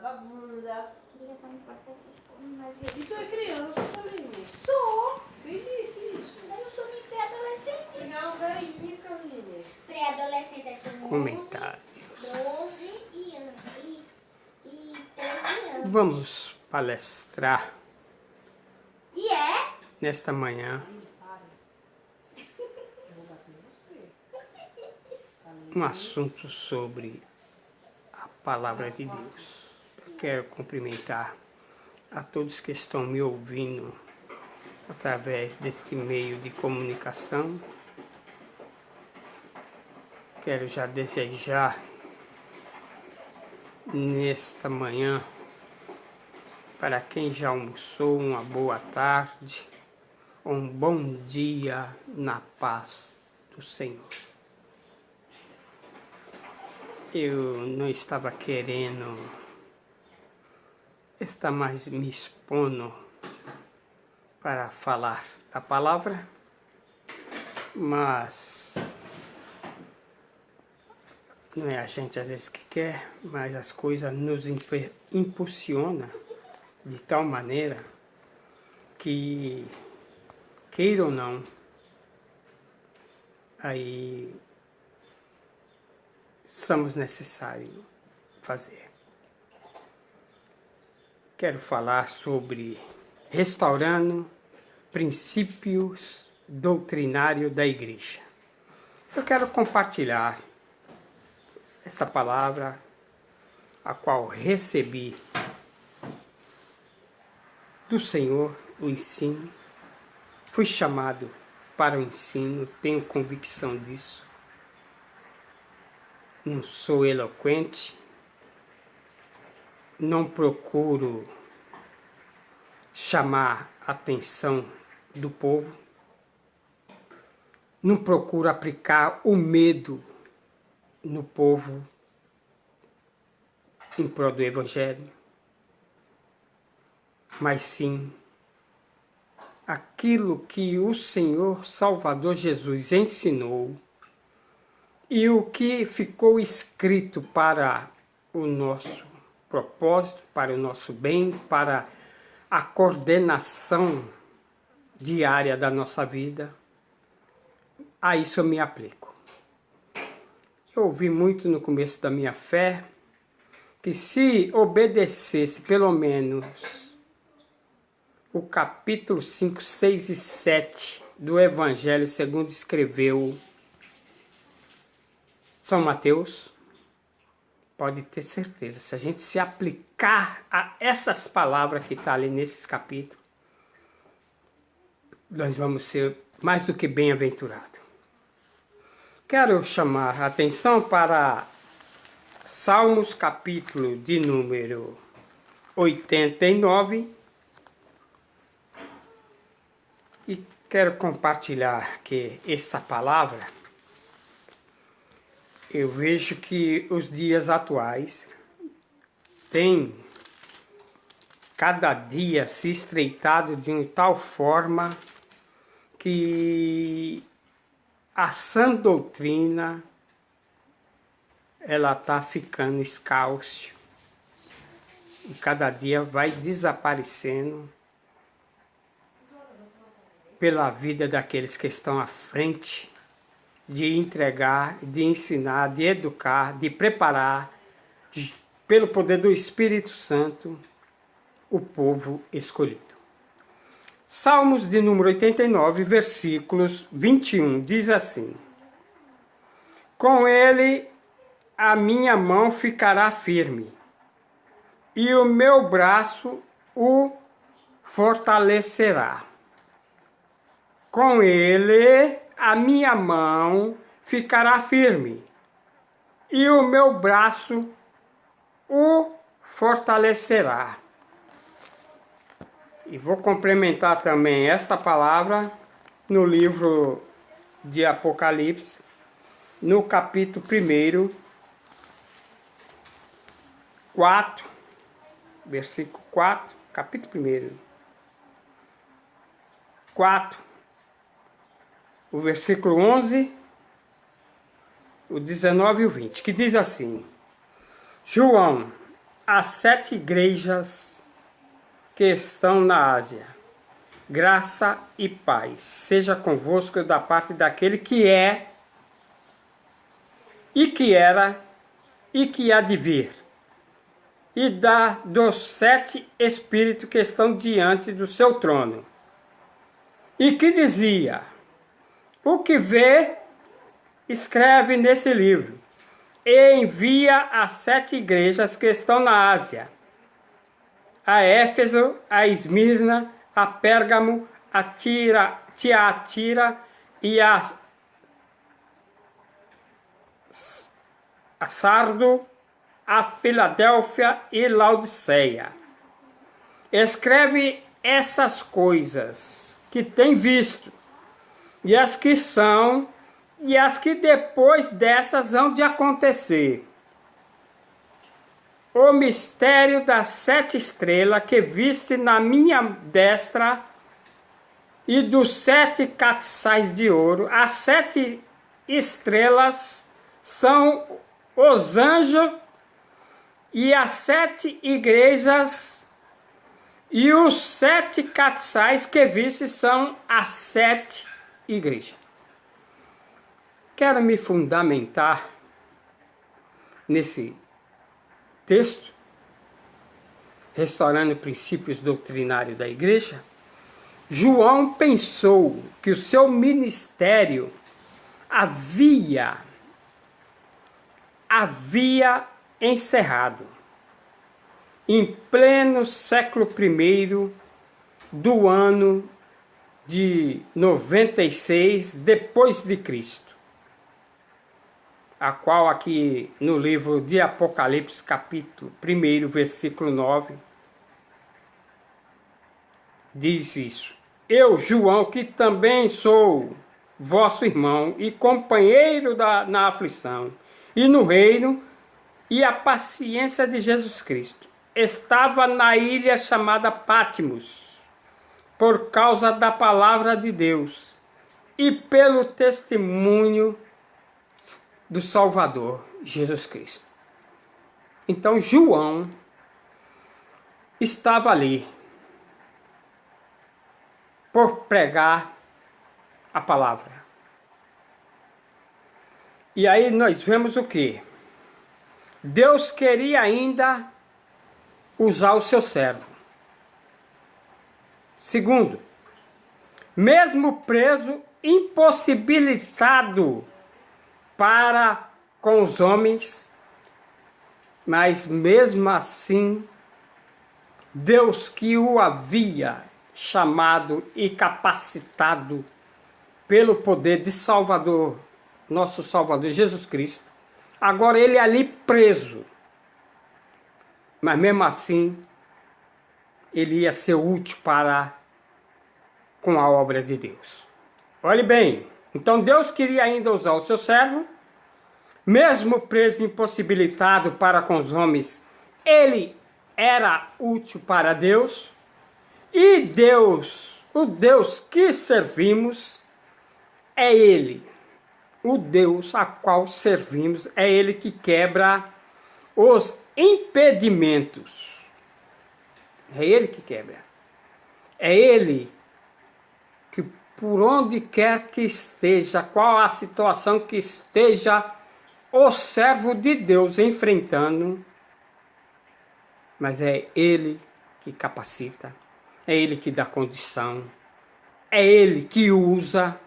vagabunda. Criança não pode estar se expondo nas redes Isso é sociais. criança também. Sou! Quem disse isso? Eu não sou nem pré-adolescente. Você já é uma velhinha, Camille. Pré-adolescente é com 11, Comentários. 12 e 13 anos. Vamos palestrar E é? nesta manhã Ih, para. Eu vou bater em você. um assunto sobre a palavra de Deus. Eu quero cumprimentar a todos que estão me ouvindo através deste meio de comunicação. Quero já desejar nesta manhã, para quem já almoçou, uma boa tarde, um bom dia na paz do Senhor. Eu não estava querendo estar mais me expondo para falar da palavra, mas não é a gente às vezes que quer, mas as coisas nos impulsionam de tal maneira que, queira ou não, aí somos necessários fazer. Quero falar sobre restaurando princípios doutrinários da igreja. Eu quero compartilhar esta palavra, a qual recebi do Senhor, o ensino. Fui chamado para o ensino, tenho convicção disso. Não sou eloquente, não procuro chamar a atenção do povo, não procuro aplicar o medo no povo em prol do Evangelho, mas sim aquilo que o Senhor Salvador Jesus ensinou e o que ficou escrito para o nosso propósito, para o nosso bem, para a coordenação diária da nossa vida. A isso eu me aplico. Eu ouvi muito no começo da minha fé que se obedecesse pelo menos o capítulo 5, 6 e 7 do Evangelho segundo escreveu São Mateus, pode ter certeza, se a gente se aplicar a essas palavras que estão ali nesses capítulos, nós vamos ser mais do que bem-aventurados. Quero chamar a atenção para Salmos, capítulo de número 89, e quero compartilhar que essa palavra, eu vejo que os dias atuais têm cada dia se estreitado de uma tal forma que a sã doutrina ela está ficando escáucio e cada dia vai desaparecendo pela vida daqueles que estão à frente de entregar, de ensinar, de educar, de preparar, pelo poder do Espírito Santo, o povo escolhido. Salmos de número 89, versículos 21, diz assim: com ele a minha mão ficará firme, e o meu braço o fortalecerá. Com ele a minha mão ficará firme, e o meu braço o fortalecerá. E vou complementar também esta palavra no livro de Apocalipse, no capítulo 1, 4, versículo 4, capítulo 1, 4, o versículo 11, o 19 e o 20, que diz assim: João, às 7 igrejas que estão na Ásia. Graça e paz seja convosco da parte daquele que é, e que era, e que há de vir, e dos 7 espíritos que estão diante do seu trono. E que dizia: o que vê, escreve nesse livro, e envia às 7 igrejas que estão na Ásia, a Éfeso, a Esmirna, a Pérgamo, a Tiatira e a Sardo, a Filadélfia e Laodiceia. Escreve essas coisas que tem visto, e as que são, e as que depois dessas hão de acontecer. O mistério das 7 estrelas que viste na minha destra e dos 7 castiçais de ouro. As 7 estrelas são os anjos e as 7 igrejas, e os 7 castiçais que viste são as 7 igrejas. Quero me fundamentar nesse texto, restaurando princípios doutrinários da igreja. João pensou que o seu ministério havia encerrado em pleno século I do ano de 96 depois de Cristo, a qual aqui no livro de Apocalipse, capítulo 1, versículo 9, diz isso: eu, João, que também sou vosso irmão e companheiro na aflição e no reino e a paciência de Jesus Cristo, estava na ilha chamada Patmos, por causa da palavra de Deus e pelo testemunho do Salvador, Jesus Cristo. Então João estava ali por pregar a palavra. E aí nós vemos o quê? Deus queria ainda usar o seu servo. Segundo, mesmo preso, impossibilitado para com os homens, mas mesmo assim, Deus que o havia chamado e capacitado pelo poder de Salvador, nosso Salvador Jesus Cristo, agora ele ali preso, mas mesmo assim, ele ia ser útil com a obra de Deus. Olhe bem, então Deus queria ainda usar o seu servo, mesmo preso e impossibilitado para com os homens, ele era útil para Deus, e Deus, o Deus que servimos, é Ele, o Deus a qual servimos, é Ele que quebra os impedimentos, é Ele que quebra, é Ele que por onde quer que esteja, qual a situação que esteja o servo de Deus enfrentando, mas é Ele que capacita, é Ele que dá condição, é Ele que usa,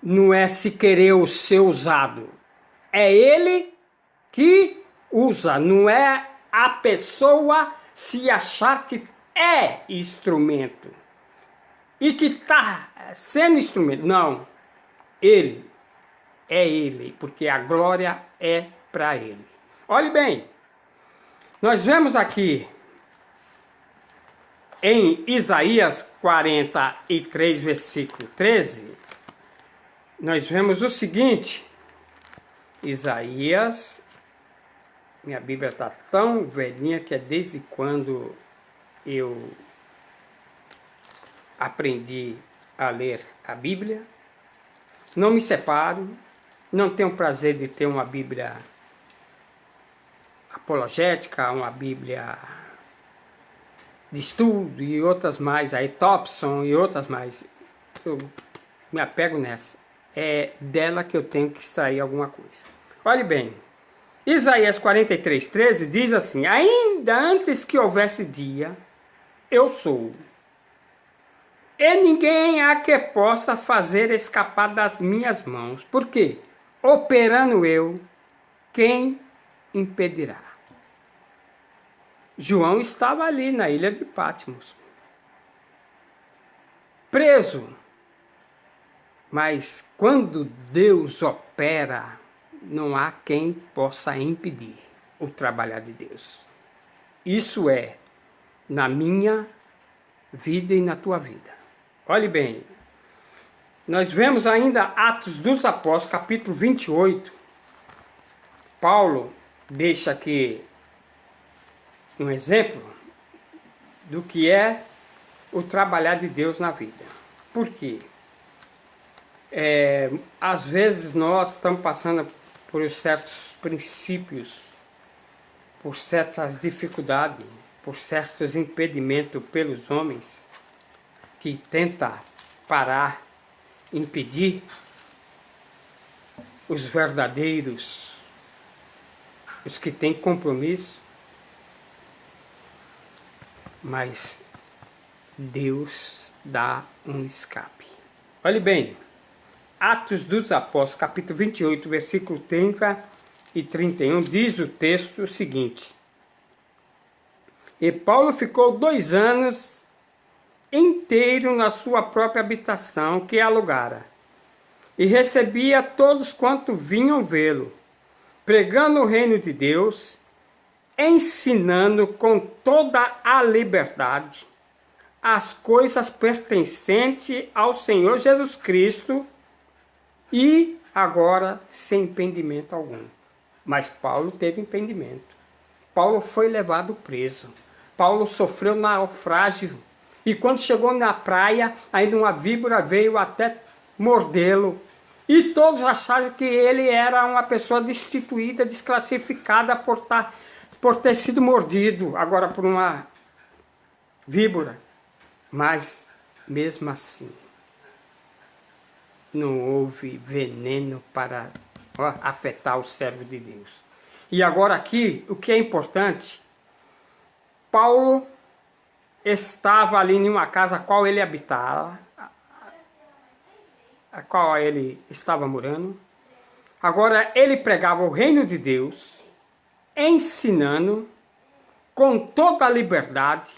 não é se querer o ser usado, é Ele que usa, não é a pessoa se achar que é instrumento e que está sendo instrumento, não, Ele, é Ele, porque a glória é para Ele. Olhe bem, nós vemos aqui em Isaías 43, versículo 13, nós vemos o seguinte, Isaías, minha Bíblia está tão velhinha que é desde quando eu aprendi a ler a Bíblia, não me separo, não tenho prazer de ter uma Bíblia apologética, uma Bíblia de estudo e outras mais, aí Thompson e outras mais. Eu me apego nessa. É dela que eu tenho que extrair alguma coisa. Olhe bem, Isaías 43:13 diz assim: ainda antes que houvesse dia, eu sou. E ninguém há que possa fazer escapar das minhas mãos. Por quê? Operando eu, quem impedirá? João estava ali na ilha de Patmos, preso. Mas quando Deus opera, não há quem possa impedir o trabalhar de Deus. Isso é na minha vida e na tua vida. Olhe bem, nós vemos ainda Atos dos Apóstolos, capítulo 28. Paulo deixa aqui um exemplo do que é o trabalhar de Deus na vida. Por quê? Às vezes nós estamos passando por certos princípios, por certas dificuldades, por certos impedimentos pelos homens que tentam parar, impedir os verdadeiros, os que têm compromisso, mas Deus dá um escape. Olhe bem, Atos dos Apóstolos, capítulo 28, versículo 30 e 31, diz o texto o seguinte: e Paulo ficou 2 anos inteiro na sua própria habitação que alugara, e recebia todos quanto vinham vê-lo, pregando o reino de Deus, ensinando com toda a liberdade as coisas pertencentes ao Senhor Jesus Cristo, e agora sem impedimento algum. Mas Paulo teve impedimento. Paulo foi levado preso. Paulo sofreu naufrágio. E quando chegou na praia, ainda uma víbora veio até mordê-lo. E todos acharam que ele era uma pessoa destituída, desclassificada por ter sido mordido agora por uma víbora. Mas, mesmo assim, não houve veneno para afetar o servo de Deus. E agora aqui, o que é importante, Paulo estava ali em uma casa a qual ele habitava, a qual ele estava morando. Agora ele pregava o reino de Deus, ensinando com toda a liberdade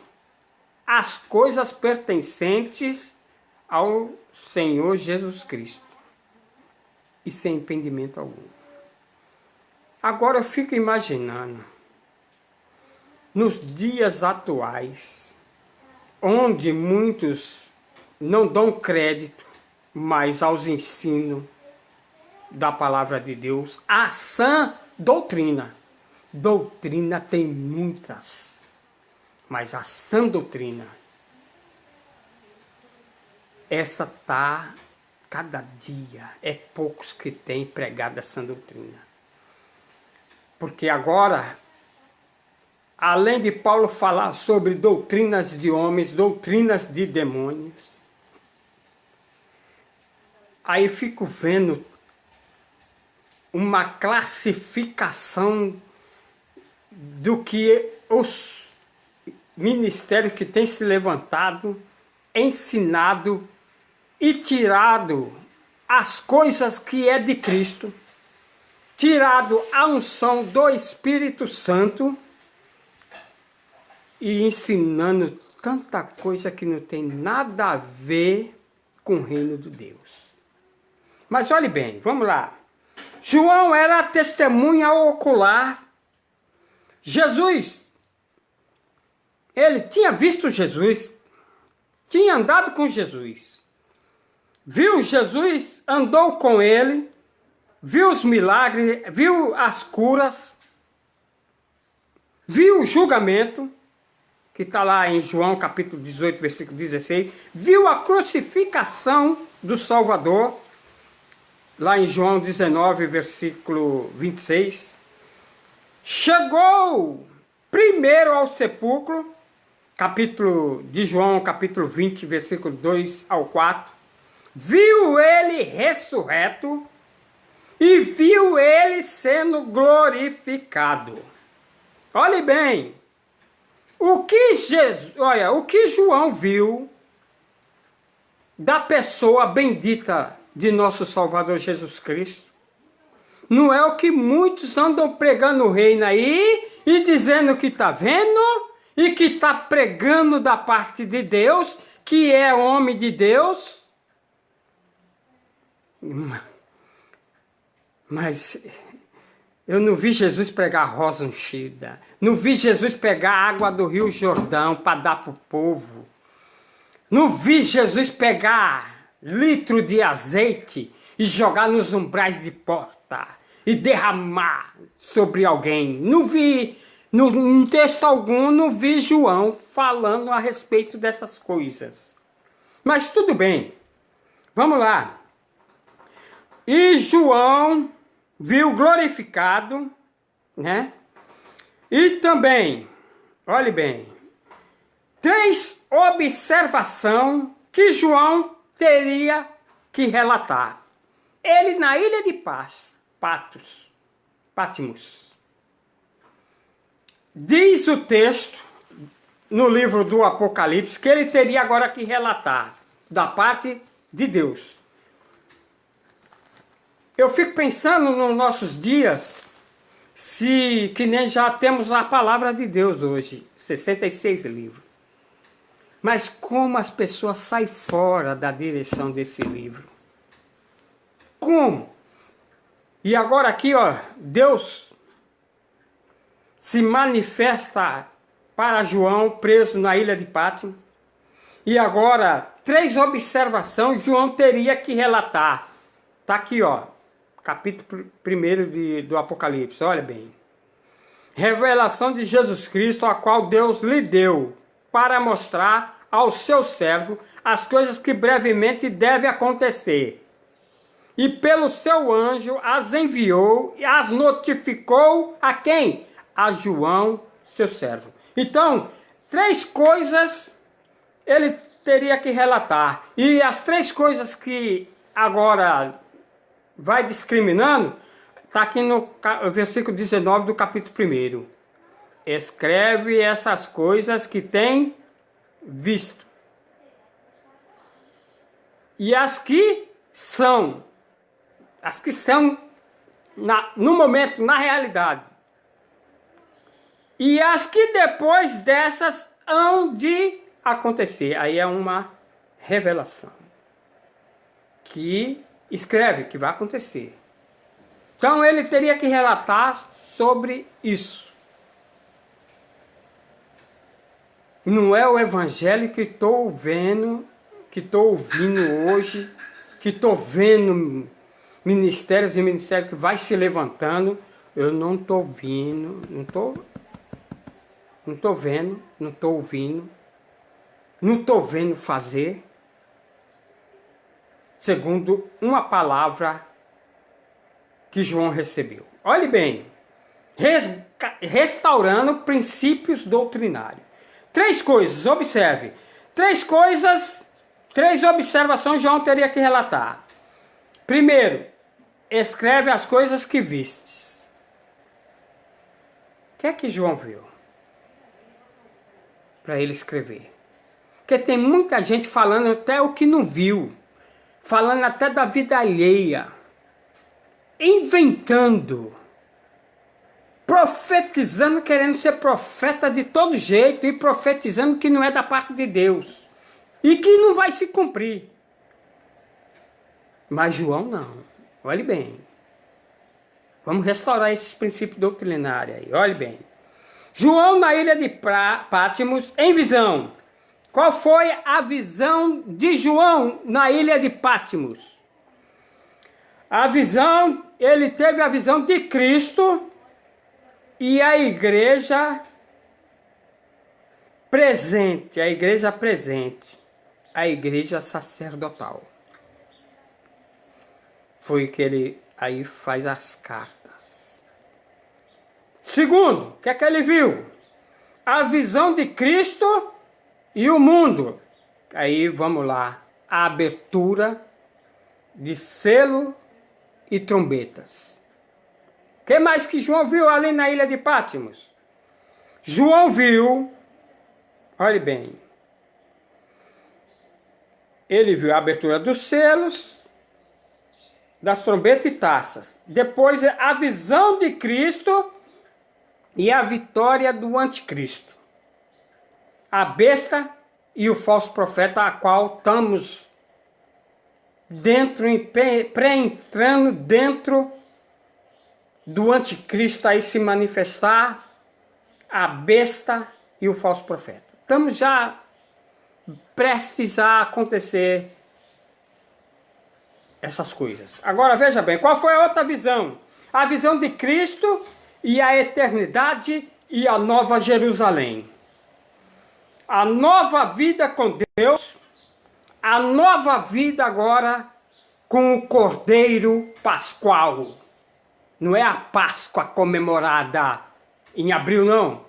as coisas pertencentes ao Senhor Jesus Cristo, e sem impedimento algum. Agora eu fico imaginando, nos dias atuais, onde muitos não dão crédito mais aos ensinos da palavra de Deus, a sã doutrina. Doutrina tem muitas, mas a sã doutrina, essa está, cada dia, é poucos que têm pregado essa doutrina. Porque agora, além de Paulo falar sobre doutrinas de homens, doutrinas de demônios, aí fico vendo uma classificação do que os ministérios que têm se levantado, ensinado e tirado as coisas que é de Cristo, tirado a unção do Espírito Santo e ensinando tanta coisa que não tem nada a ver com o reino de Deus. Mas olhe bem, vamos lá. João era a testemunha ocular. Jesus, ele tinha visto Jesus, tinha andado com Jesus, viu Jesus, andou com ele, viu os milagres, viu as curas, viu o julgamento, que está lá em João capítulo 18, versículo 16, viu a crucificação do Salvador, lá em João 19, versículo 26, chegou primeiro ao sepulcro, capítulo de João, capítulo 20, versículo 2 ao 4, viu ele ressurreto e viu ele sendo glorificado. Olhe bem, o que João viu da pessoa bendita de nosso Salvador Jesus Cristo, não é o que muitos andam pregando o reino aí e dizendo que está vendo e que está pregando da parte de Deus, que é homem de Deus. Mas eu não vi Jesus pregar rosa ungida, não vi Jesus pegar água do Rio Jordão para dar para o povo, não vi Jesus pegar litro de azeite e jogar nos umbrais de porta e derramar sobre alguém. Não vi, em texto algum, não vi João falando a respeito dessas coisas. Mas tudo bem, vamos lá. E João viu glorificado, né? E também, olhe bem, 3 observações que João teria que relatar. Ele na ilha de Patmos. Diz o texto, no livro do Apocalipse, que ele teria agora que relatar da parte de Deus. Eu fico pensando nos nossos dias, que nem já temos a palavra de Deus hoje, 66 livros. Mas como as pessoas saem fora da direção desse livro? Como? E agora aqui, Deus se manifesta para João preso na ilha de Patmos. E agora, 3 observações João teria que relatar. Está aqui, capítulo 1 do Apocalipse, olha bem. Revelação de Jesus Cristo, a qual Deus lhe deu para mostrar ao seu servo as coisas que brevemente devem acontecer. E pelo seu anjo as enviou e as notificou a quem? A João, seu servo. Então, 3 coisas ele teria que relatar. E as 3 coisas que agora vai discriminando, está aqui no versículo 19 do capítulo 1. Escreve essas coisas que tem visto. E as que são no momento, na realidade. E as que depois dessas hão de acontecer. Aí é uma revelação. Que escreve que vai acontecer. Então ele teria que relatar sobre isso. Não é o evangelho que estou vendo, que estou ouvindo hoje, que estou vendo ministérios e ministérios que vai se levantando. Eu não estou ouvindo, não estou vendo, não estou ouvindo, não estou vendo fazer, segundo uma palavra que João recebeu. Olhe bem, restaurando princípios doutrinários. 3 coisas, observe. 3 observações João teria que relatar. Primeiro, escreve as coisas que vistes. O que é que João viu? Para ele escrever. Porque tem muita gente falando até o que não viu. Falando até da vida alheia. Inventando. Profetizando, querendo ser profeta de todo jeito. E profetizando que não é da parte de Deus. E que não vai se cumprir. Mas João não. Olhe bem. Vamos restaurar esses princípios doutrinários aí. Olhe bem. João na ilha de Patmos em visão. Qual foi a visão de João na ilha de Patmos? A visão, ele teve a visão de Cristo e a igreja presente, a igreja sacerdotal. Foi que ele aí faz as cartas. Segundo, o que é que ele viu? A visão de Cristo e o mundo. Aí vamos lá, a abertura de selo e trombetas. O que mais que João viu ali na ilha de Pátimos? João viu, olhe bem, ele viu a abertura dos selos, das trombetas e taças. Depois a visão de Cristo e a vitória do anticristo. A besta e o falso profeta, a qual estamos pré-entrando dentro do anticristo aí se manifestar, a besta e o falso profeta. Estamos já prestes a acontecer essas coisas. Agora veja bem, qual foi a outra visão? A visão de Cristo e a eternidade e a nova Jerusalém. A nova vida com Deus, a nova vida agora com o Cordeiro Pascual. Não é a Páscoa comemorada em abril, não.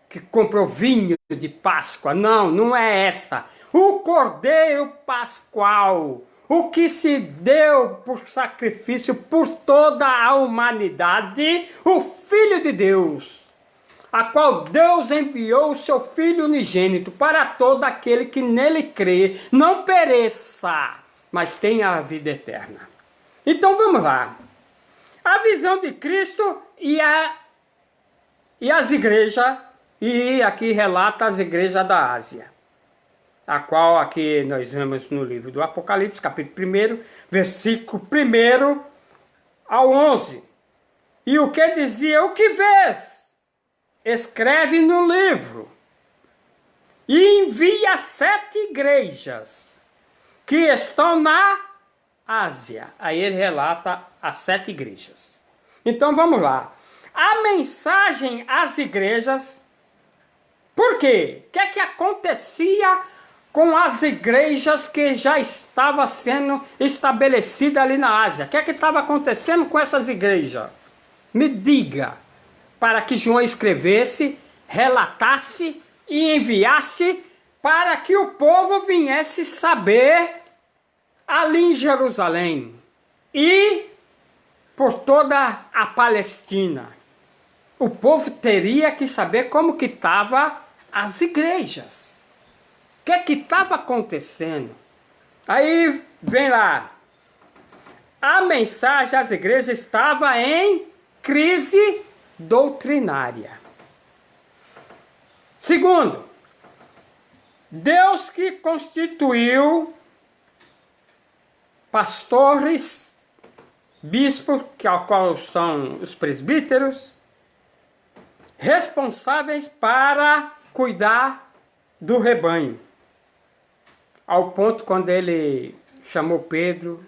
Que comprou vinho de Páscoa. Não, não é essa. O Cordeiro Pascual. O que se deu por sacrifício por toda a humanidade. O Filho de Deus. A qual Deus enviou o seu Filho unigênito para todo aquele que nele crê. Não pereça, mas tenha a vida eterna. Então vamos lá. A visão de Cristo e as igrejas, e aqui relata as igrejas da Ásia, a qual aqui nós vemos no livro do Apocalipse, capítulo 1, versículo 1 ao 11. E o que dizia? O que vês? Escreve no livro e envia 7 igrejas que estão na Ásia. Aí ele relata as 7 igrejas. Então vamos lá. A mensagem às igrejas. Por quê? O que é que acontecia com as igrejas que já estavam sendo estabelecidas ali na Ásia? O que é que estava acontecendo com essas igrejas? Me diga, para que João escrevesse, relatasse e enviasse para que o povo viesse saber ali em Jerusalém e por toda a Palestina. O povo teria que saber como que estavam as igrejas. O que é que estava acontecendo? Aí vem lá. A mensagem às igrejas estava em crise doutrinária. Segundo, Deus que constituiu pastores, bispos, que ao qual são os presbíteros, responsáveis para cuidar do rebanho. Ao ponto, quando ele chamou Pedro,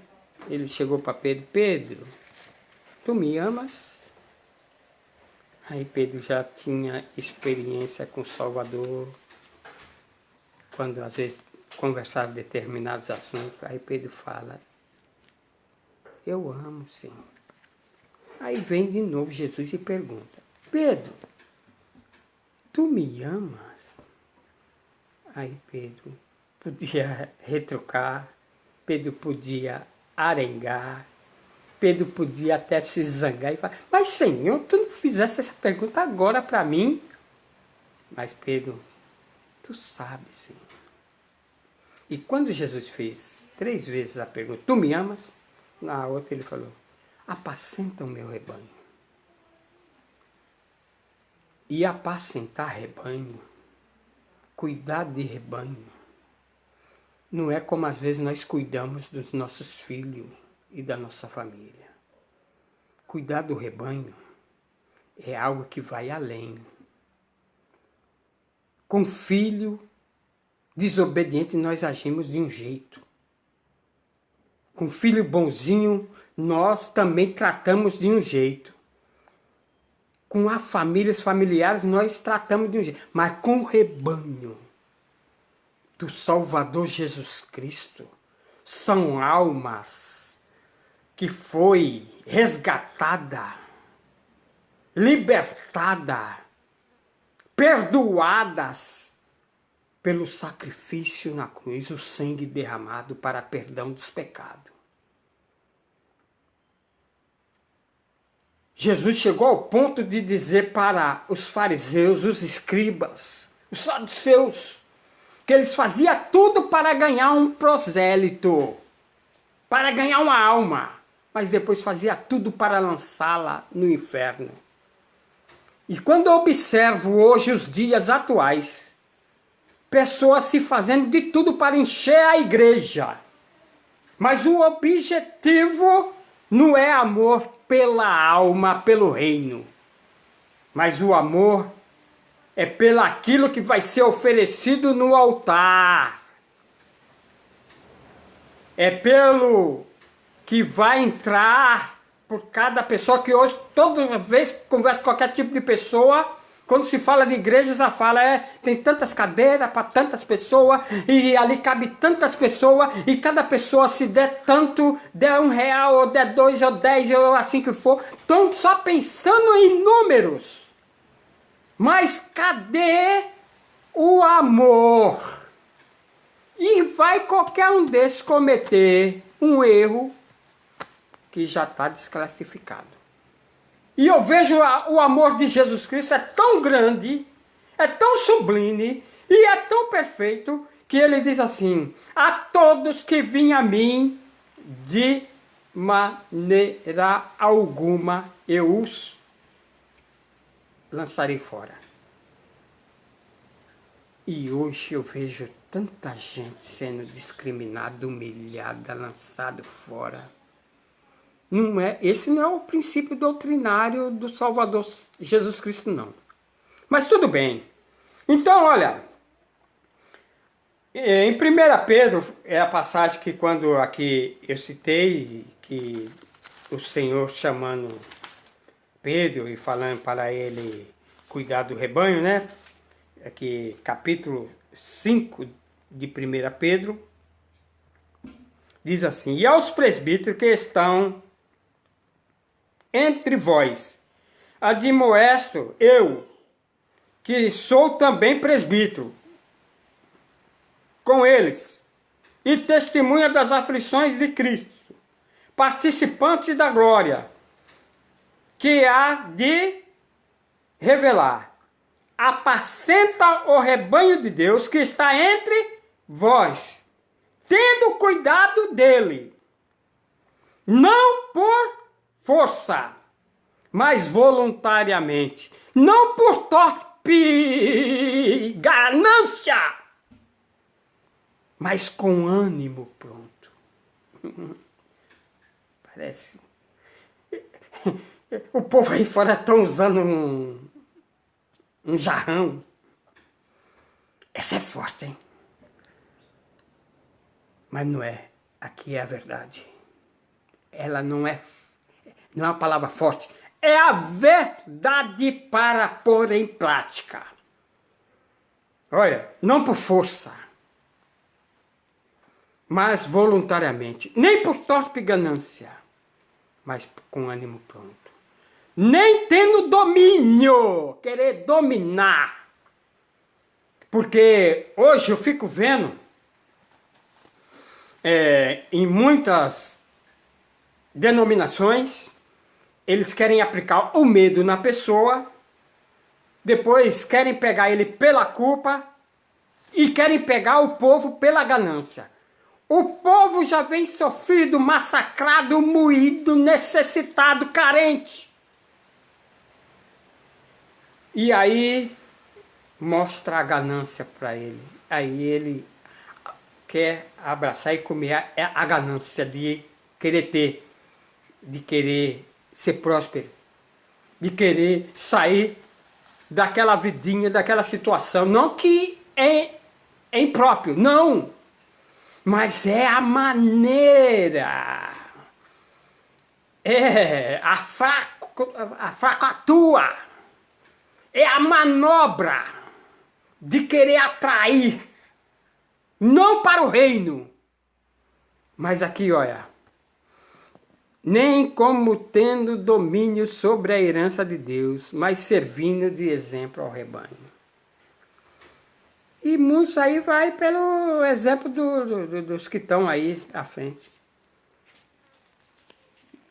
ele chegou para Pedro: Pedro, tu me amas? Aí Pedro já tinha experiência com o Salvador, quando às vezes conversava determinados assuntos. Aí Pedro fala: eu amo, sim. Aí vem de novo Jesus e pergunta: Pedro, tu me amas? Aí Pedro podia retrucar, Pedro podia arengar, Pedro podia até se zangar e falar: mas Senhor, tu não fizesse essa pergunta agora para mim? Mas Pedro, tu sabes, sim. E quando Jesus fez 3 vezes a pergunta: tu me amas? Na outra ele falou: apacenta o meu rebanho. E apacentar rebanho, cuidar de rebanho, não é como às vezes nós cuidamos dos nossos filhos e da nossa família. Cuidar do rebanho é algo que vai além. Com filho desobediente nós agimos de um jeito. Com filho bonzinho nós também tratamos de um jeito. Com as famílias familiares nós tratamos de um jeito. Mas com o rebanho do Salvador Jesus Cristo, são almas que foi resgatada libertadas, perdoadas pelo sacrifício na cruz, o sangue derramado para perdão dos pecados. Jesus chegou ao ponto de dizer para os fariseus, os escribas, os saduceus, que eles faziam tudo para ganhar um prosélito, para ganhar uma alma, mas depois fazia tudo para lançá-la no inferno. E quando eu observo hoje os dias atuais, pessoas se fazendo de tudo para encher a igreja, mas o objetivo não é amor pela alma, pelo reino, mas o amor é pelo aquilo que vai ser oferecido no altar. É pelo que vai entrar por cada pessoa, que hoje, toda vez que conversa com qualquer tipo de pessoa, quando se fala de igreja, já fala, tem tantas cadeiras para tantas pessoas, e ali cabe tantas pessoas, e cada pessoa se der tanto, der R$1, ou der 2, ou 10, ou assim que for, estão só pensando em números. Mas cadê o amor? E vai qualquer um desses cometer um erro que já está desclassificado. E eu vejo o amor de Jesus Cristo é tão grande, é tão sublime e é tão perfeito que ele diz assim: a todos que vêm a mim, de maneira alguma eu os lançarei fora. E hoje eu vejo tanta gente sendo discriminada, humilhada, lançado fora. Esse não é o princípio doutrinário do Salvador Jesus Cristo, não. Mas tudo bem. Então, olha, em 1 Pedro, é a passagem que quando aqui eu citei, que o Senhor chamando Pedro e falando para ele cuidar do rebanho, né? Aqui, capítulo 5 de 1 Pedro, diz assim: e aos presbíteros que estão entre vós, admoesto eu, que sou também presbítero, com eles, e testemunha das aflições de Cristo, participantes da glória, que há de revelar. Apacenta o rebanho de Deus que está entre vós, tendo cuidado dele, não por força, mas voluntariamente, não por torpe ganância, mas com ânimo pronto. Parece. O povo aí fora está usando um jarrão. Essa é forte, hein? Mas não é. Aqui é a verdade. Ela não é uma palavra forte. É a verdade para pôr em prática. Olha, não por força, mas voluntariamente. Nem por torpe ganância, mas com ânimo pronto. Nem tendo domínio, querer dominar. Porque hoje eu fico vendo em muitas denominações, eles querem aplicar o medo na pessoa, depois querem pegar ele pela culpa e querem pegar o povo pela ganância. O povo já vem sofrido, massacrado, moído, necessitado, carente. E aí mostra a ganância para ele. Aí ele quer abraçar e comer a ganância de querer ter, de querer ser próspero, de querer sair daquela vidinha, daquela situação. Não que é impróprio, não. Mas é a maneira, a fracatua, é a manobra de querer atrair, não para o reino, mas aqui, olha, nem como tendo domínio sobre a herança de Deus, mas servindo de exemplo ao rebanho. E muitos aí vai pelo exemplo dos que estão aí à frente.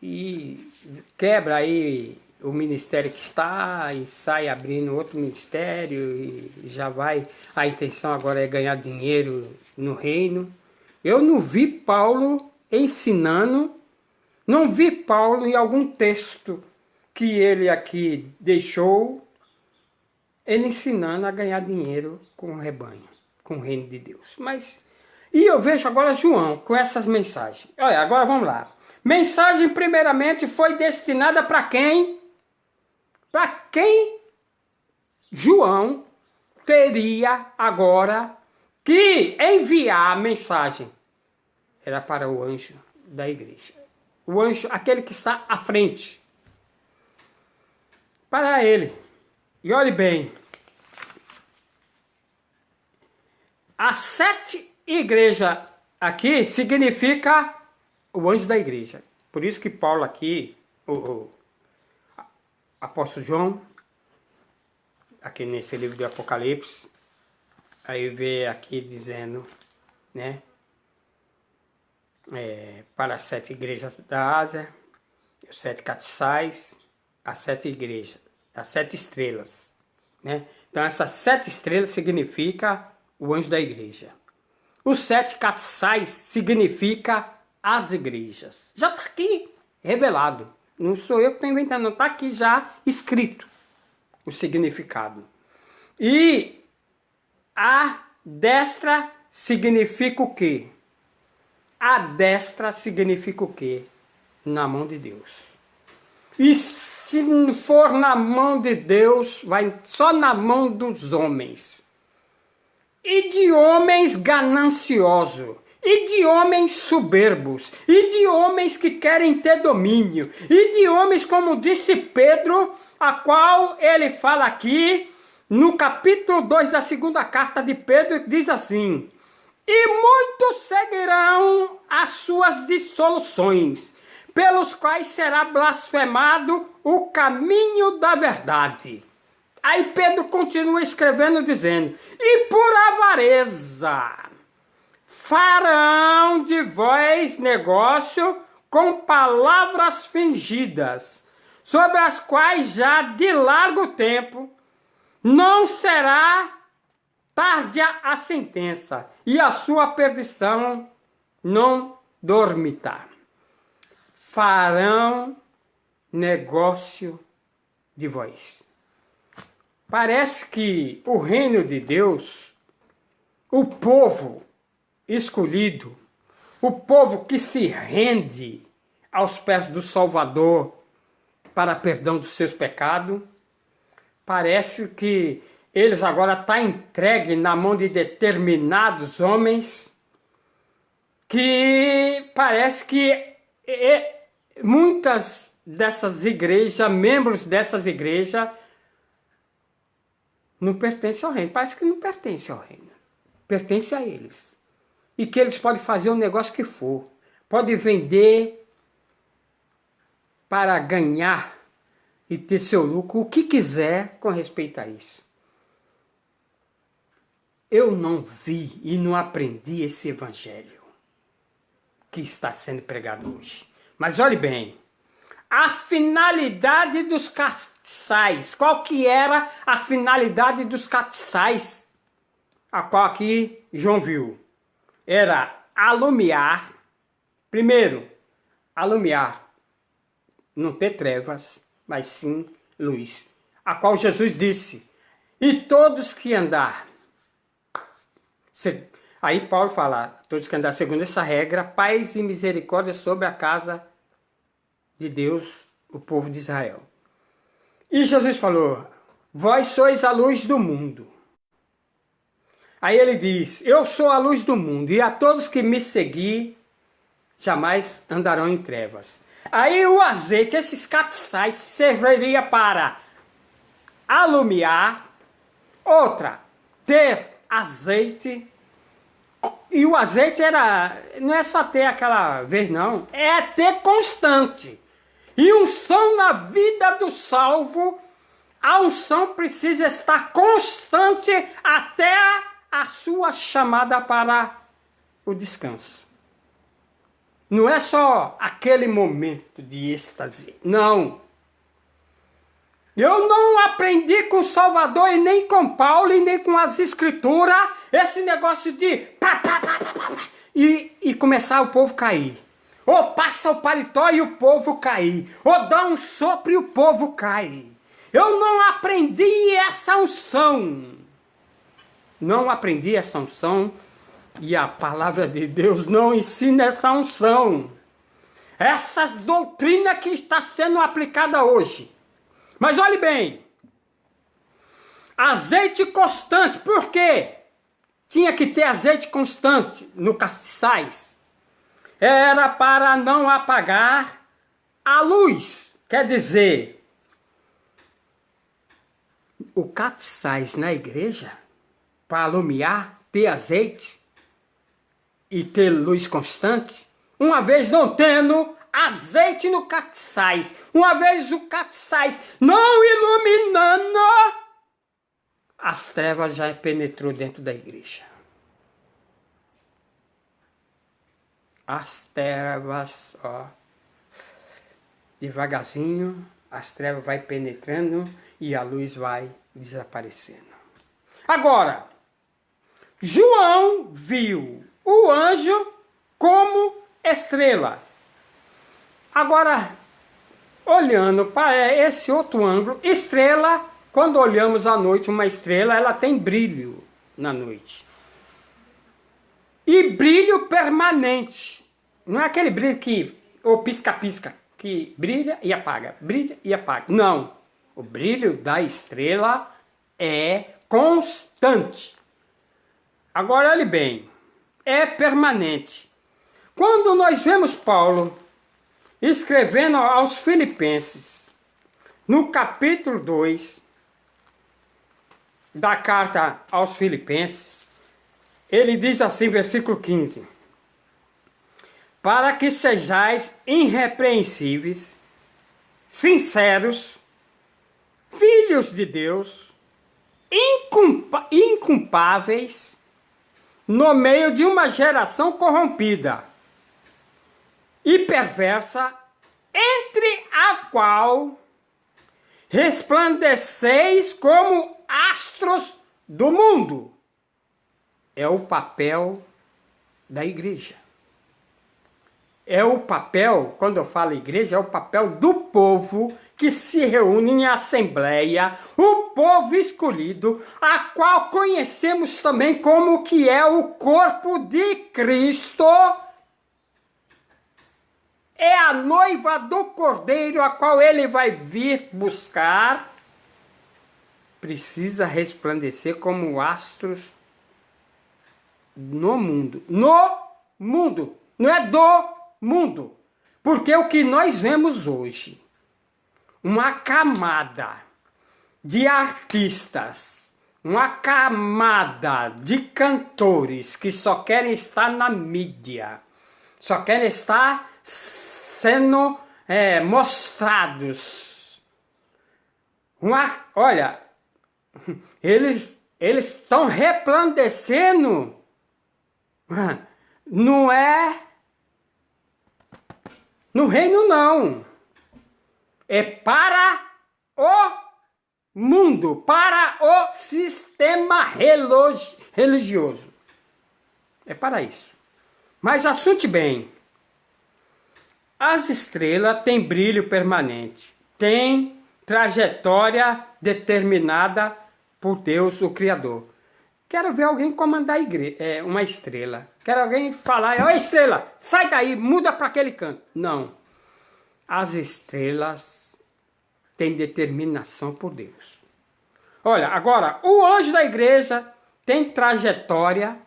E quebra aí o ministério que está e sai abrindo outro ministério e já vai. A intenção agora é ganhar dinheiro no reino. Eu não vi Paulo ensinando, não vi Paulo em algum texto que ele aqui deixou, ele ensinando a ganhar dinheiro com o rebanho, com o reino de Deus. E eu vejo agora João com essas mensagens. Olha, agora vamos lá. Mensagem primeiramente foi destinada para quem? Para quem João teria agora que enviar a mensagem? Era para o anjo da igreja. O anjo, aquele que está à frente. Para ele. E olhe bem. As 7 igrejas aqui significa o anjo da igreja. Por isso que Paulo aqui, o apóstolo João, aqui nesse livro do Apocalipse, aí vê aqui dizendo, né? Para as 7 igrejas da Ásia, os 7 castiçais, as 7 igrejas, as 7 estrelas, né? Então essas 7 estrelas significa o anjo da igreja. Os 7 castiçais significa as igrejas. Já está aqui revelado. Não sou eu que estou inventando, não. Está aqui já escrito o significado. E a destra significa o quê? A destra significa o quê? Na mão de Deus. E se não for na mão de Deus, vai só na mão dos homens. E de homens gananciosos. E de homens soberbos, e de homens que querem ter domínio, e de homens, como disse Pedro, a qual ele fala aqui, no capítulo 2 da segunda carta de Pedro, diz assim: e muitos seguirão as suas dissoluções, pelos quais será blasfemado o caminho da verdade. Aí Pedro continua escrevendo, dizendo: e por avareza farão de vós negócio com palavras fingidas, sobre as quais já de largo tempo não será tardia a sentença, e a sua perdição não dormitará. Farão negócio de vós. Parece que o reino de Deus, o povo escolhido, o povo que se rende aos pés do Salvador para perdão dos seus pecados, parece que eles agora estão entregues na mão de determinados homens que parece que muitas dessas igrejas, membros dessas igrejas, não pertencem ao reino. Parece que não pertencem ao reino. Pertence a eles. E que eles podem fazer o negócio que for. Podem vender para ganhar e ter seu lucro, o que quiser com respeito a isso. Eu não vi e não aprendi esse evangelho que está sendo pregado hoje. Mas olhe bem, a finalidade dos castiçais. Qual que era a finalidade dos castiçais? A qual aqui João viu. Era alumiar, primeiro, alumiar, não ter trevas, mas sim luz. A qual Jesus disse, e todos que andar. Aí Paulo fala, todos que andar segundo essa regra, paz e misericórdia sobre a casa de Deus, o povo de Israel. E Jesus falou, vós sois a luz do mundo. Aí ele diz, eu sou a luz do mundo, e a todos que me seguir, jamais andarão em trevas. Aí o azeite, esses castiçais, serviria para alumiar, outra, ter azeite, E o azeite não é só ter aquela vez, não. É ter constante. E unção na vida do salvo, a unção precisa estar constante até a sua chamada para o descanso. Não é só aquele momento de êxtase, não. Eu não aprendi com o Salvador e nem com Paulo e nem com as Escrituras esse negócio de pá, pá, pá, pá, pá, e começar o povo cair. Ou passa o paletó e o povo cair. Ou dá um sopro e o povo cai. Eu não aprendi essa unção. Não aprendi essa unção e a palavra de Deus não ensina essa unção. Essas doutrinas que está sendo aplicada hoje. Mas olhe bem, azeite constante, por quê? Tinha que ter azeite constante no castiçais. Era para não apagar a luz. Quer dizer, o castiçais na igreja, para alumiar, ter azeite e ter luz constante, uma vez não tendo azeite no castiçais, uma vez o castiçais não iluminando, as trevas já penetrou dentro da igreja. As trevas, ó, devagarzinho, as trevas vai penetrando e a luz vai desaparecendo. Agora, João viu o anjo como estrela. Agora, olhando para esse outro ângulo, estrela, quando olhamos à noite uma estrela, ela tem brilho na noite. E brilho permanente. Não é aquele brilho que, ou pisca-pisca, que brilha e apaga, brilha e apaga. Não. O brilho da estrela é constante. Agora, olhe bem, é permanente. Quando nós vemos Paulo escrevendo aos Filipenses, no capítulo 2 da carta aos Filipenses, ele diz assim, versículo 15: para que sejais irrepreensíveis, sinceros, filhos de Deus, inculpáveis, no meio de uma geração corrompida e perversa, entre a qual resplandeceis como astros do mundo. É o papel da igreja. É o papel, quando eu falo igreja, é o papel do povo que se reúne em assembleia, o povo escolhido, a qual conhecemos também como que é o corpo de Cristo. É a noiva do Cordeiro, a qual ele vai vir buscar. Precisa resplandecer como astros no mundo. No mundo. Não é do mundo. Porque o que nós vemos hoje, uma camada de artistas, uma camada de cantores que só querem estar na mídia, só querem estar sendo mostrados. Olha, eles estão resplandecendo, não é no reino, não. É para o mundo, para o sistema religioso. É para isso. Mas assunte bem. As estrelas têm brilho permanente, têm trajetória determinada por Deus, o Criador. Quero ver alguém comandar uma estrela. Quero alguém falar, ó estrela, sai daí, muda para aquele canto. Não. As estrelas têm determinação por Deus. Olha, agora, o anjo da igreja tem trajetória,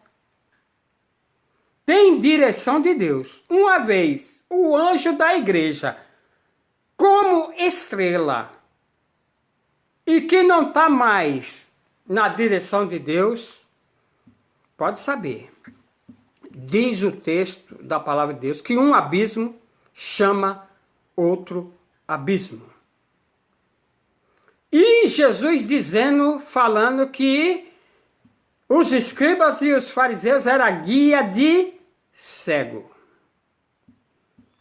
tem direção de Deus. Uma vez, o anjo da igreja, como estrela, e que não está mais na direção de Deus, pode saber, diz o texto da palavra de Deus, que um abismo chama outro abismo. E Jesus dizendo, falando que os escribas e os fariseus eram guia de cego.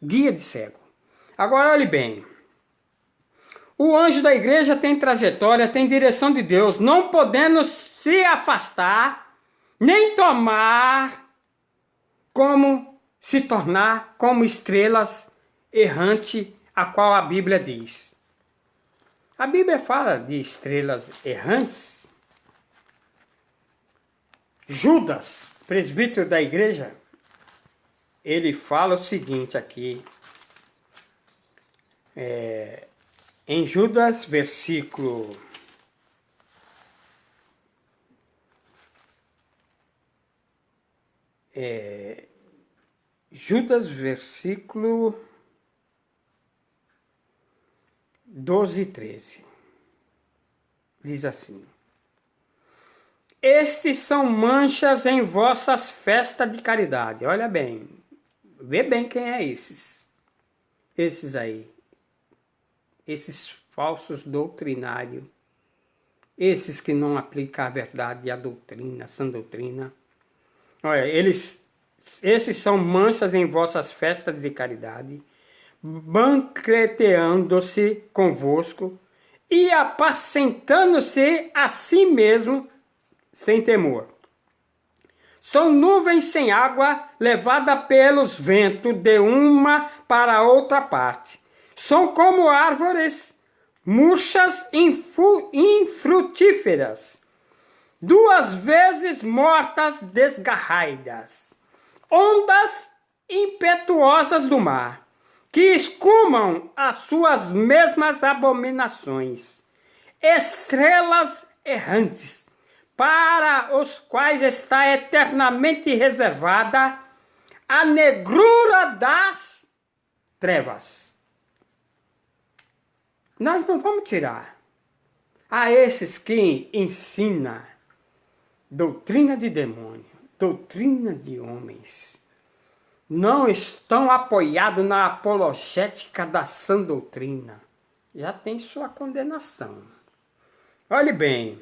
Guia de cego. Agora, olhe bem. O anjo da igreja tem trajetória, tem direção de Deus, não podendo se afastar, nem se tornar como estrelas errantes, a qual a Bíblia diz. A Bíblia fala de estrelas errantes. Judas, presbítero da igreja, ele fala o seguinte aqui, em Judas, versículo Judas, versículo 12 e 13. Diz assim: estes são manchas em vossas festas de caridade. Olha bem, vê bem quem é esses. Esses aí. Esses falsos doutrinários. Esses que não aplicam a verdade e a doutrina, a sã doutrina. Olha, esses são manchas em vossas festas de caridade, banqueteando-se convosco e apacentando-se a si mesmo sem temor. São nuvens sem água levada pelos ventos de uma para outra parte. São como árvores murchas infrutíferas, 2 vezes mortas desgarradas, ondas impetuosas do mar, que escumam as suas mesmas abominações, estrelas errantes, para os quais está eternamente reservada a negrura das trevas. Nós não vamos tirar a esses que ensinam doutrina de demônio, doutrina de homens, não estão apoiados na apologética da sã doutrina. Já tem sua condenação. Olhe bem,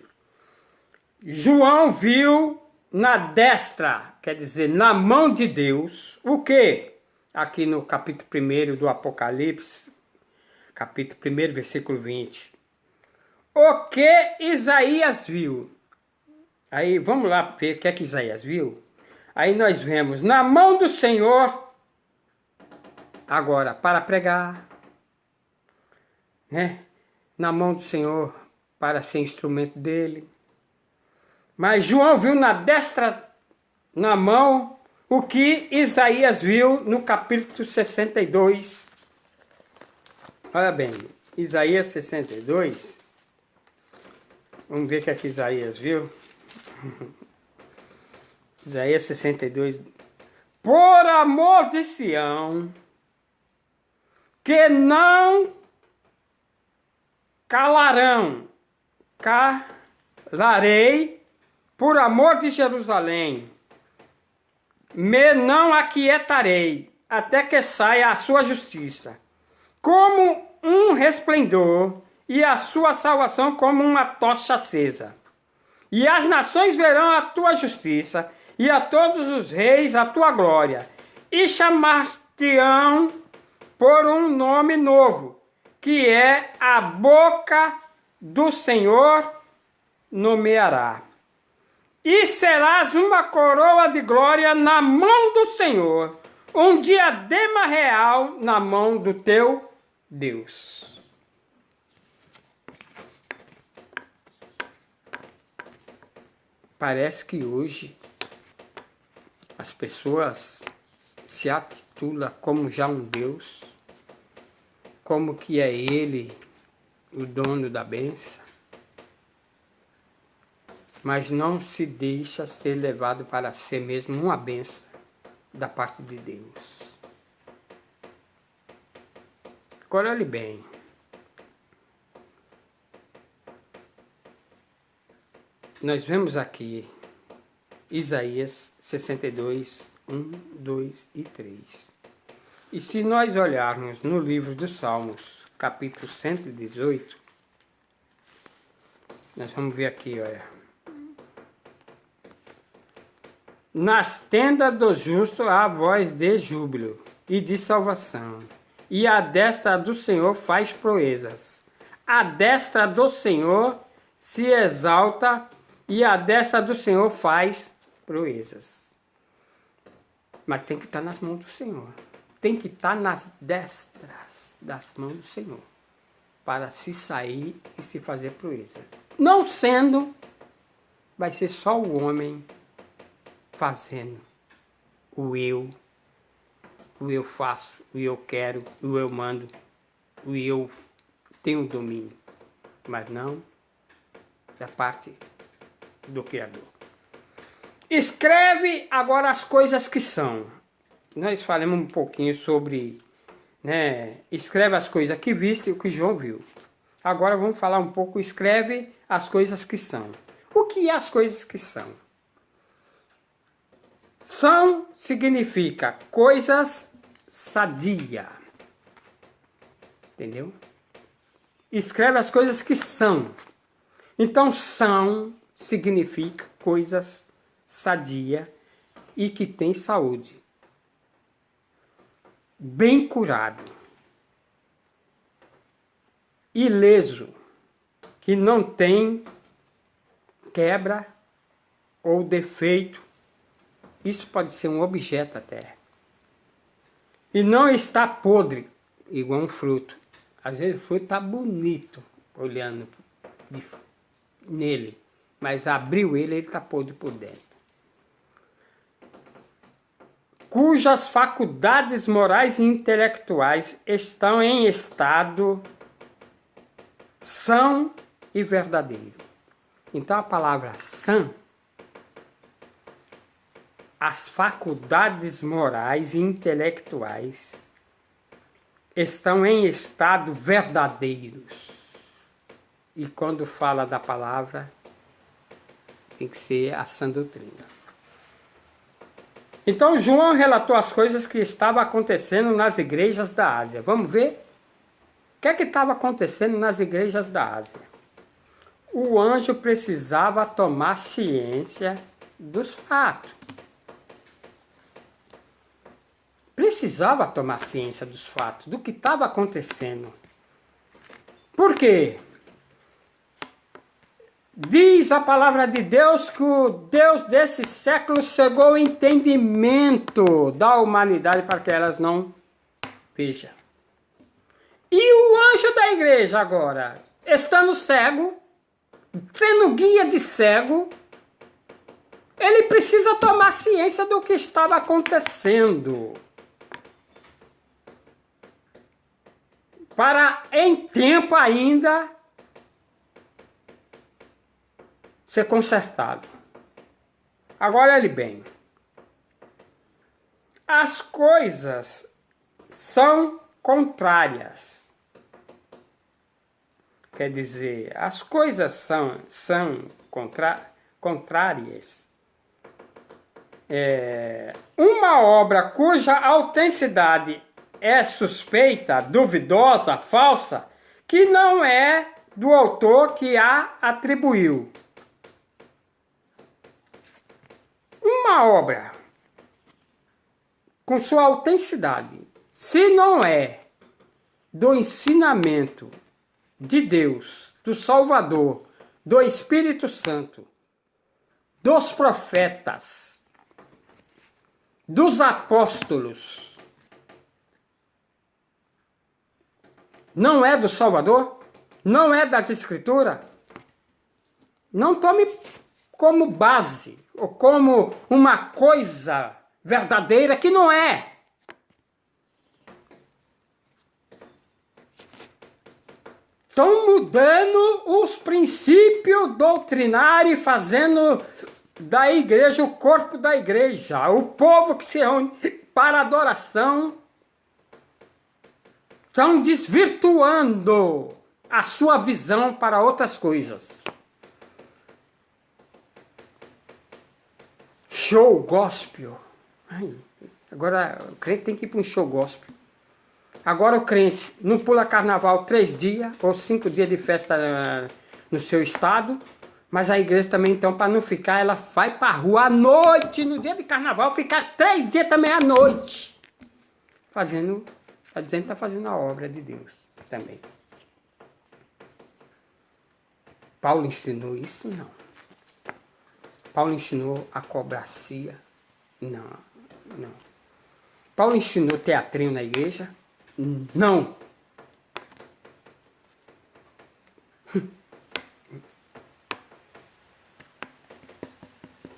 João viu na destra, quer dizer, na mão de Deus, o quê? Aqui no capítulo 1 do Apocalipse, capítulo 1, versículo 20. O que Isaías viu? Aí vamos lá ver o que é que Isaías viu. Aí nós vemos na mão do Senhor, agora para pregar, né? Na mão do Senhor para ser instrumento dele. Mas João viu na destra, na mão, o que Isaías viu no capítulo 62. Olha bem, Isaías 62. Vamos ver o que é que Isaías viu. Isaías 62. Por amor de Sião, que não calarei, por amor de Jerusalém, me não aquietarei, até que saia a sua justiça, como um resplendor, e a sua salvação como uma tocha acesa. E as nações verão a tua justiça, e a todos os reis a tua glória, e chamar-te-ão por um nome novo, que é a boca do Senhor nomeará. E serás uma coroa de glória na mão do Senhor, um diadema real na mão do teu Deus. Parece que hoje as pessoas se atitulam como já um Deus, como que é Ele o dono da bênção, mas não se deixa ser levado para ser mesmo uma bênção da parte de Deus. Agora olhe bem. Nós vemos aqui Isaías 62, 1, 2 e 3. E se nós olharmos no livro dos Salmos, capítulo 118, nós vamos ver aqui, olha. Nas tendas do justo há voz de júbilo e de salvação, e a destra do Senhor faz proezas. A destra do Senhor se exalta, e a destra do Senhor faz proezas. Mas tem que estar nas mãos do Senhor. Tem que estar nas destras das mãos do Senhor, para se sair e se fazer proeza. Não sendo, vai ser só o homem fazendo o eu faço, o eu quero, o eu mando, o eu tenho domínio, mas não da parte do Criador. Escreve agora as coisas que são. Nós falamos um pouquinho sobre, escreve as coisas que viste e o que João viu. Agora vamos falar um pouco, escreve as coisas que são. O que é as coisas que são? São significa coisas sadia. Entendeu? Escreve as coisas que são. Então, são significa coisas sadia e que tem saúde. Bem curado. Ileso. Que não tem quebra ou defeito. Isso pode ser um objeto até. E não está podre, igual um fruto. Às vezes o fruto está bonito, olhando nele. Mas abriu ele está podre por dentro. Cujas faculdades morais e intelectuais estão em estado são e verdadeiro. Então a palavra sã, as faculdades morais e intelectuais estão em estado verdadeiros. E quando fala da palavra, tem que ser a sã doutrina. Então João relatou as coisas que estavam acontecendo nas igrejas da Ásia. Vamos ver? O que é que estava acontecendo nas igrejas da Ásia? O anjo precisava tomar ciência dos fatos. Precisava tomar ciência dos fatos, do que estava acontecendo. Por quê? Diz a palavra de Deus que o Deus desse século cegou o entendimento da humanidade para que elas não vejam. E o anjo da igreja agora, estando cego, sendo guia de cego, ele precisa tomar ciência do que estava acontecendo. Para em tempo ainda ser consertado. Agora olhe bem. As coisas são contrárias. Quer dizer, as coisas são contrárias. Uma obra cuja autenticidade é suspeita, duvidosa, falsa, que não é do autor que a atribuiu. Uma obra com sua autenticidade, se não é do ensinamento de Deus, do Salvador, do Espírito Santo, dos profetas, dos apóstolos, não é do Salvador, não é das Escrituras, não tome como base ou como uma coisa verdadeira que não é. Estão mudando os princípios doutrinários e fazendo da igreja o corpo da igreja, o povo que se reúne para adoração. Estão desvirtuando a sua visão para outras coisas. Show gospel. Ai, agora o crente tem que ir para um show gospel. Agora o crente não pula carnaval 3 dias ou 5 dias de festa no seu estado, mas a igreja também, então, para não ficar, ela vai para a rua à noite, no dia de carnaval, ficar 3 dias também à noite, fazendo, está dizendo que está fazendo a obra de Deus também. Paulo ensinou isso? Não. Paulo ensinou a cobracia? Não, não. Paulo ensinou teatrinho na igreja? Não.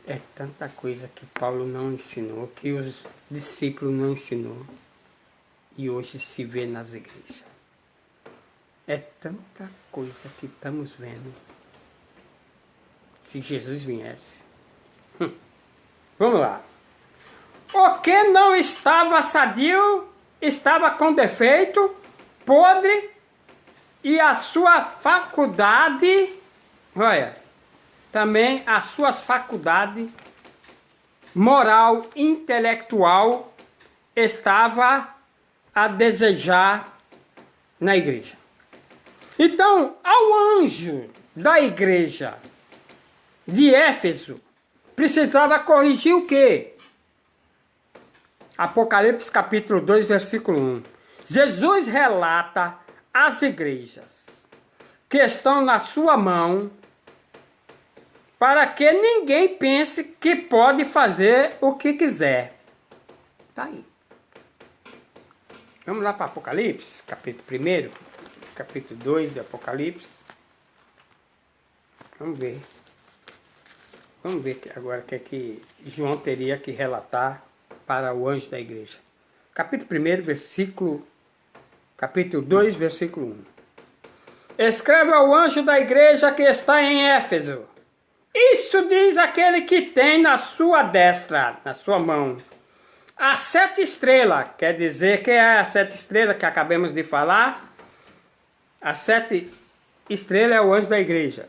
É tanta coisa que Paulo não ensinou, que os discípulos não ensinou, e hoje se vê nas igrejas. É tanta coisa que estamos vendo. Se Jesus viesse. Vamos lá. O que não estava sadio, estava com defeito, podre, e a sua faculdade, olha, também as suas faculdades moral, intelectual, estava a desejar na igreja. Então, ao anjo da igreja de Éfeso, precisava corrigir o quê? Apocalipse capítulo 2, versículo 1. Jesus relata às igrejas que estão na sua mão para que ninguém pense que pode fazer o que quiser. Está aí. Vamos lá para Apocalipse, capítulo 1, capítulo 2 de Apocalipse. Vamos ver. Vamos ver agora o que é que João teria que relatar para o anjo da igreja. Capítulo 1, capítulo 2, versículo 1. Escreve ao anjo da igreja que está em Éfeso. Isso diz aquele que tem na sua destra, na sua mão, as 7 estrelas. Quer dizer que é as 7 estrelas que acabamos de falar. As 7 estrelas é o anjo da igreja.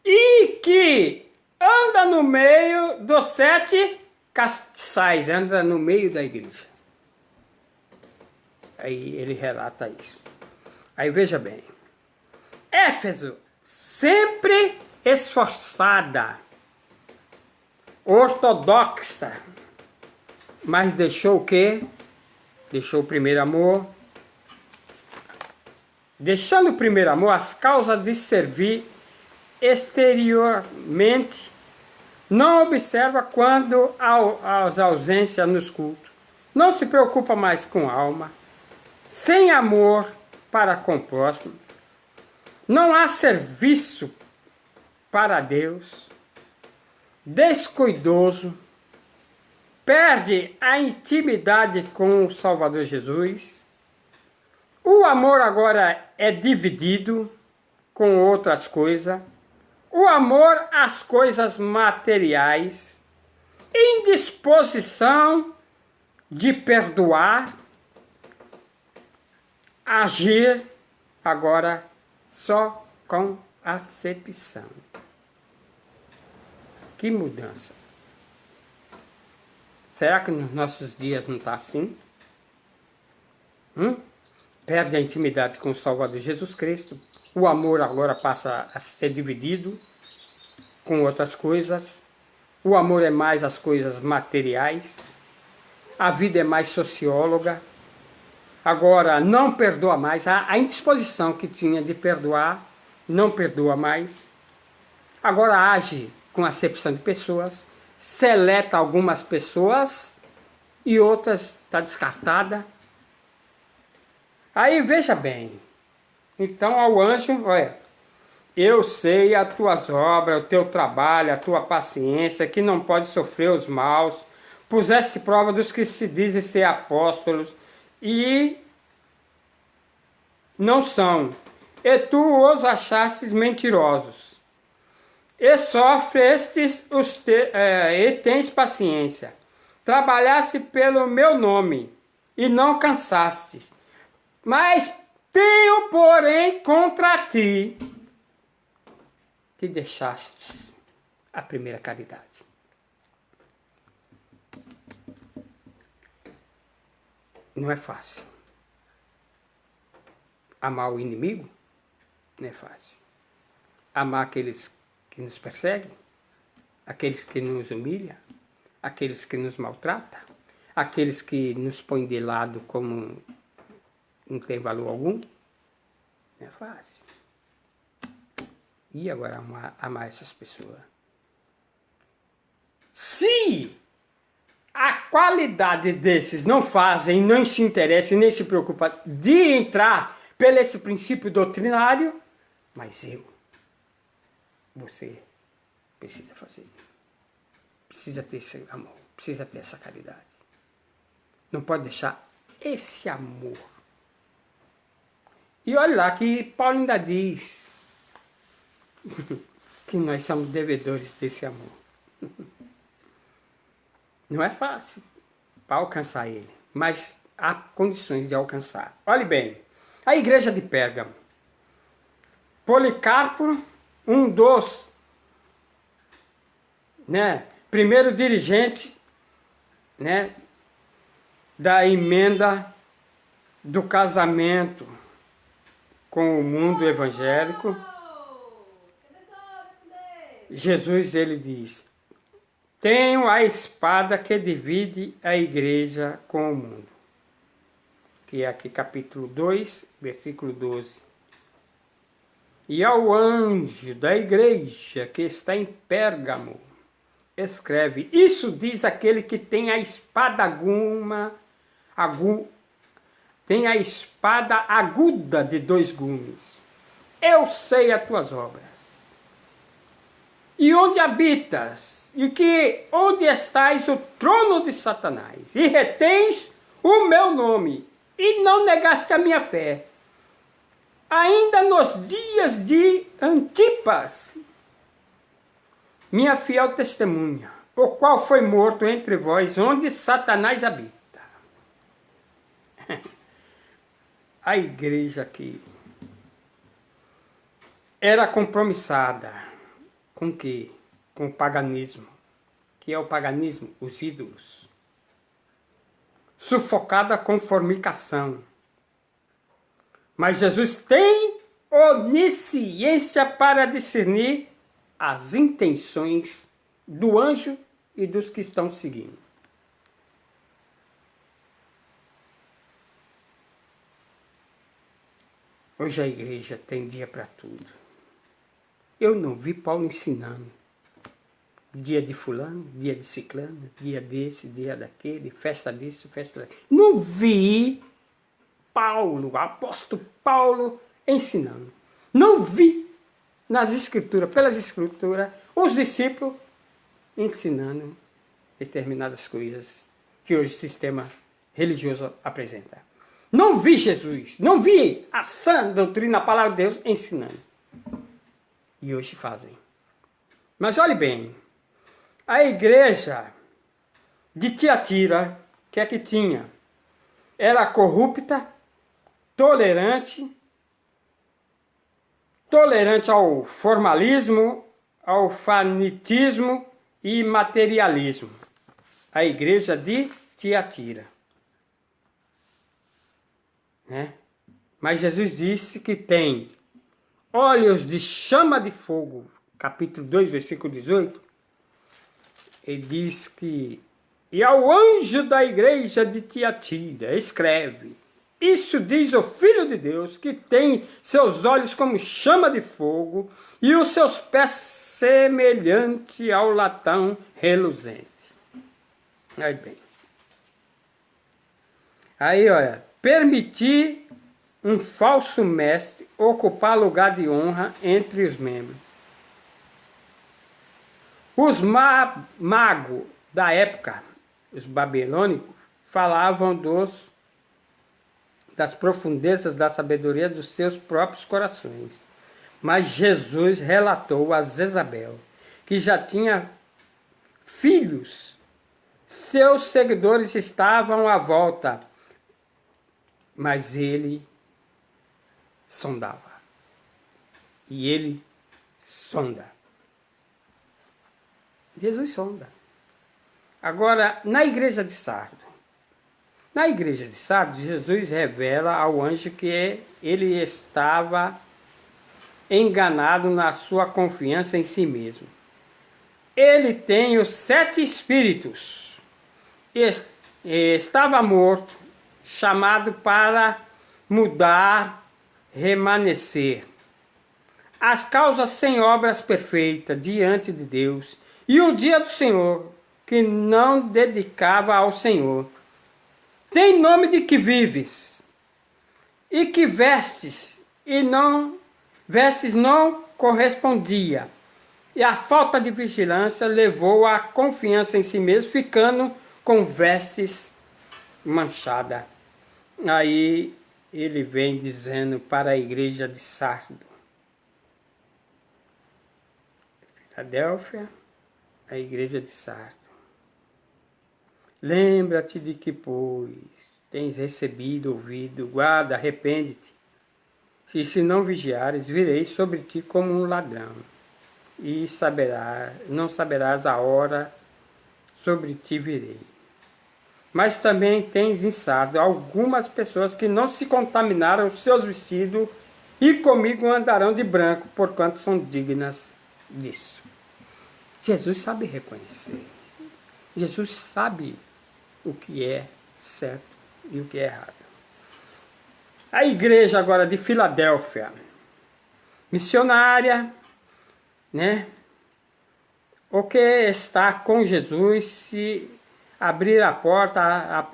E que anda no meio dos 7 castiçais, anda no meio da igreja. Aí ele relata isso. Aí veja bem. Éfeso, sempre esforçada, ortodoxa, mas deixou o quê? Deixou o primeiro amor. Deixando o primeiro amor, as causas de servir exteriormente, não observa quando as ausências nos cultos, não se preocupa mais com a alma, sem amor para com o próximo, não há serviço para Deus, descuidoso, perde a intimidade com o Salvador Jesus, o amor agora é dividido com outras coisas, o amor às coisas materiais, indisposição de perdoar, agir agora só com acepção. Que mudança! Será que nos nossos dias não está assim? Perde a intimidade com o Salvador Jesus Cristo. O amor agora passa a ser dividido com outras coisas. O amor é mais as coisas materiais. A vida é mais socióloga. Agora não perdoa mais. A indisposição que tinha de perdoar, não perdoa mais. Agora age com acepção de pessoas. Seleta algumas pessoas e outras está descartada. Aí veja bem. Então ao anjo, olha, eu sei as tuas obras, o teu trabalho, a tua paciência, que não pode sofrer os maus, puseste prova dos que se dizem ser apóstolos e não são, e tu os achastes mentirosos, e sofrestes e tens paciência, trabalhaste pelo meu nome e não cansastes, mas tenho, porém, contra ti que deixastes a primeira caridade. não é fácil. Amar o inimigo não é fácil. Amar aqueles que nos perseguem, aqueles que nos humilham, aqueles que nos maltratam, aqueles que nos põem de lado como não tem valor algum, não é fácil. E agora amar essas pessoas? Se a qualidade desses não fazem, não se interessam, nem se preocupam de entrar pelo esse princípio doutrinário, mas você precisa fazer. Precisa ter esse amor, precisa ter essa caridade. Não pode deixar esse amor. E olha lá que Paulo ainda diz que nós somos devedores desse amor. Não é fácil para alcançar ele, mas há condições de alcançar. Olhe bem, a igreja de Pérgamo. Policarpo, um dos primeiro dirigente da emenda do casamento com o mundo evangélico. Jesus, ele diz: tenho a espada que divide a igreja com o mundo. Que é aqui capítulo 2, versículo 12. E ao anjo da igreja que está em Pérgamo, escreve: isso diz aquele que tem a espada tem a espada aguda de 2 gumes. Eu sei as tuas obras. E onde habitas? E onde estás o trono de Satanás? E retens o meu nome, e não negaste a minha fé. Ainda nos dias de Antipas, minha fiel testemunha, o qual foi morto entre vós, onde Satanás habita. A igreja aqui era compromissada com o quê? Com o paganismo. Que é o paganismo? Os ídolos. Sufocada com fornicação. Mas Jesus tem onisciência para discernir as intenções do anjo e dos que estão seguindo. Hoje a igreja tem dia para tudo. Eu não vi Paulo ensinando. Dia de fulano, dia de ciclano, dia desse, dia daquele, festa disso, festa daquele. Não vi Paulo, apóstolo Paulo, ensinando. Não vi nas escrituras, pelas escrituras, os discípulos ensinando determinadas coisas que hoje o sistema religioso apresenta. Não vi Jesus, não vi a sã doutrina, a palavra de Deus ensinando. E hoje fazem. Mas olhe bem, a igreja de Tiatira, que é que tinha? Era corrupta, tolerante ao formalismo, ao fanatismo e materialismo. A igreja de Tiatira. Mas Jesus disse que tem olhos de chama de fogo, capítulo 2, versículo 18, ele diz que, e ao anjo da igreja de Tiatira, escreve: isso diz o Filho de Deus, que tem seus olhos como chama de fogo e os seus pés semelhante ao latão reluzente. Aí bem. Aí, olha, permitir um falso mestre ocupar lugar de honra entre os membros. Os magos da época, os babilônicos, falavam das profundezas da sabedoria dos seus próprios corações. Mas Jesus relatou a Jezabel que já tinha filhos. Seus seguidores estavam à volta, mas ele sondava. E ele sonda. Jesus sonda. Agora, na igreja de Sardo, Na igreja de Sardes, Jesus revela ao anjo que ele estava enganado na sua confiança em si mesmo. Ele tem os 7 espíritos. Estava morto, chamado para mudar, remanescer. As causas sem obras perfeitas diante de Deus. E o dia do Senhor, que não dedicava ao Senhor. Tem nome de que vives, e que vestes não correspondia. E a falta de vigilância levou à confiança em si mesmo, ficando com vestes manchadas. Aí ele vem dizendo para a igreja de Sardo, Filadélfia, a igreja de Sardo. Lembra-te de que, pois, tens recebido, ouvido, guarda, arrepende-te. Se não vigiares, virei sobre ti como um ladrão, e não saberás a hora sobre ti virei. Mas também tens em Sardo algumas pessoas que não se contaminaram os seus vestidos, e comigo andarão de branco, porquanto são dignas disso. Jesus sabe reconhecer. Jesus sabe o que é certo e o que é errado. A igreja agora de Filadélfia, missionária, né? O que está com Jesus, se abrir a porta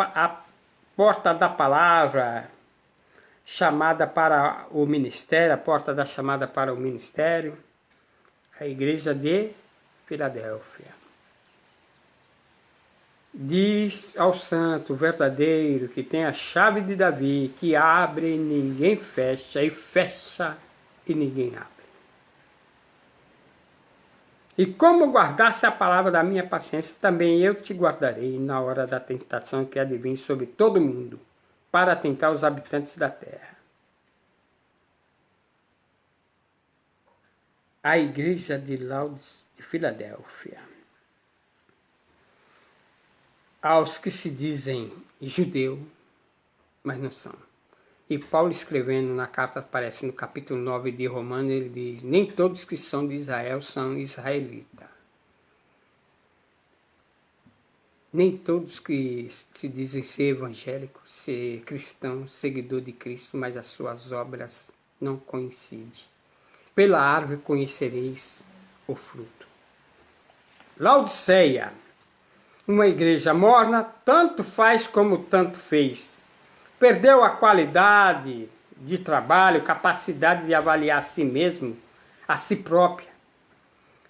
da palavra, chamada para o ministério, a porta da chamada para o ministério, a igreja de Filadélfia. Diz ao santo verdadeiro que tem a chave de Davi, que abre e ninguém fecha, e fecha e ninguém abre. E como guardasse a palavra da minha paciência, também eu te guardarei na hora da tentação que há de vir sobre todo mundo, para tentar os habitantes da terra. A igreja de Filadélfia. Aos que se dizem judeu, mas não são. E Paulo escrevendo na carta, aparece no capítulo 9 de Romanos, ele diz, nem todos que são de Israel são israelitas. Nem todos que se dizem ser evangélicos, ser cristãos, seguidor de Cristo, mas as suas obras não coincidem. Pela árvore conhecereis o fruto. Laodiceia. Uma igreja morna, tanto faz como tanto fez. Perdeu a qualidade de trabalho, capacidade de avaliar a si mesmo, a si própria.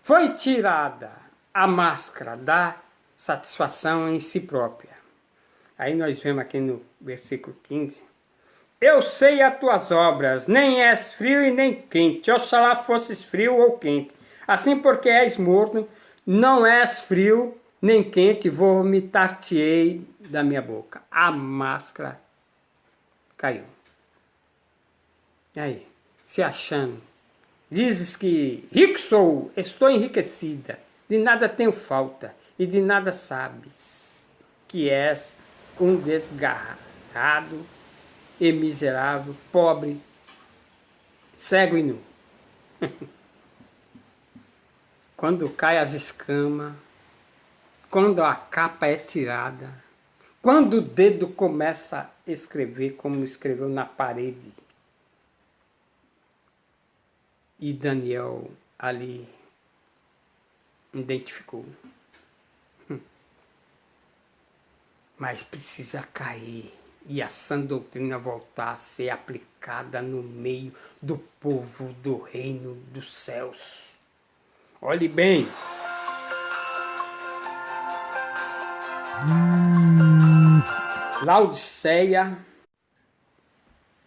Foi tirada a máscara da satisfação em si própria. Aí nós vemos aqui no versículo 15. Eu sei as tuas obras, nem és frio e nem quente. Oxalá fosses frio ou quente. Assim porque és morno, não és frio nem quente, vomitar-te-ei da minha boca. A máscara caiu. E aí, se achando, dizes que rico sou, estou enriquecida, de nada tenho falta e de nada sabes, que és um desgarrado e miserável, pobre, cego e nu. Quando cai as escamas, quando a capa é tirada, quando o dedo começa a escrever como escreveu na parede, e Daniel ali identificou. Mas precisa cair e a sã doutrina voltar a ser aplicada no meio do povo do reino dos céus. Olhe bem. Laodiceia,